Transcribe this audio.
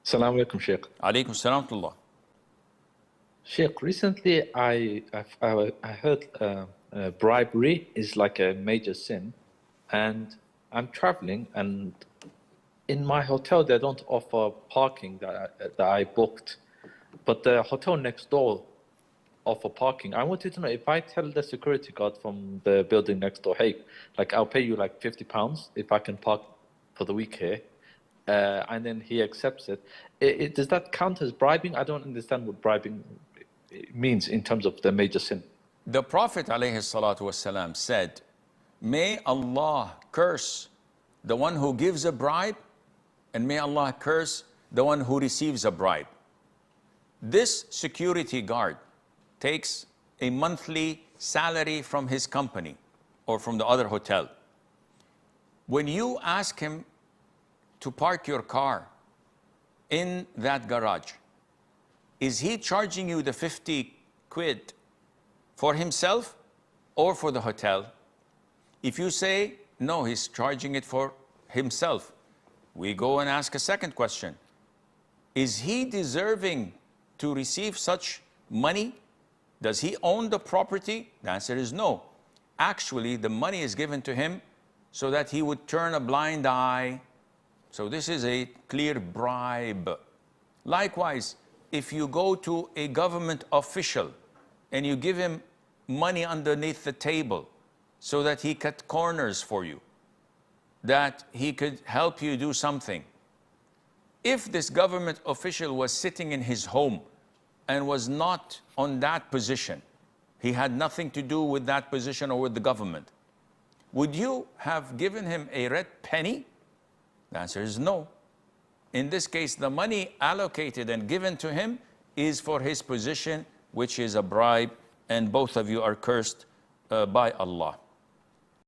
Assalamu alaikum, Sheikh. Alaykum salam to Allah. Sheikh, recently I heard bribery is like a major sin, and I'm traveling, and in my hotel they don't offer parking that I booked, but the hotel next door offer parking. I wanted to know if I tell the security guard from the building next door, hey, like I'll pay you like £50 if I can park for the week here. And then he accepts it. Does that count as bribing? I don't understand what bribing means in terms of the major sin. The Prophet ﷺ said, may Allah curse the one who gives a bribe, and may Allah curse the one who receives a bribe. This security guard takes a monthly salary from his company or from the other hotel. When you ask him to park your car in that garage, is he charging you the 50 quid for himself or for the hotel? If you say, no, he's charging it for himself, we go and ask a second question. Is he deserving to receive such money? Does he own the property? The answer is no. Actually, the money is given to him so that he would turn a blind eye. So this is a clear bribe. Likewise, if you go to a government official and you give him money underneath the table so that he cut corners for you, that he could help you do something. If this government official was sitting in his home and was not on that position, he had nothing to do with that position or with the government, would you have given him a red penny? The answer is no. In this case, the money allocated and given to him is for his position, which is a bribe, and both of you are cursed by Allah.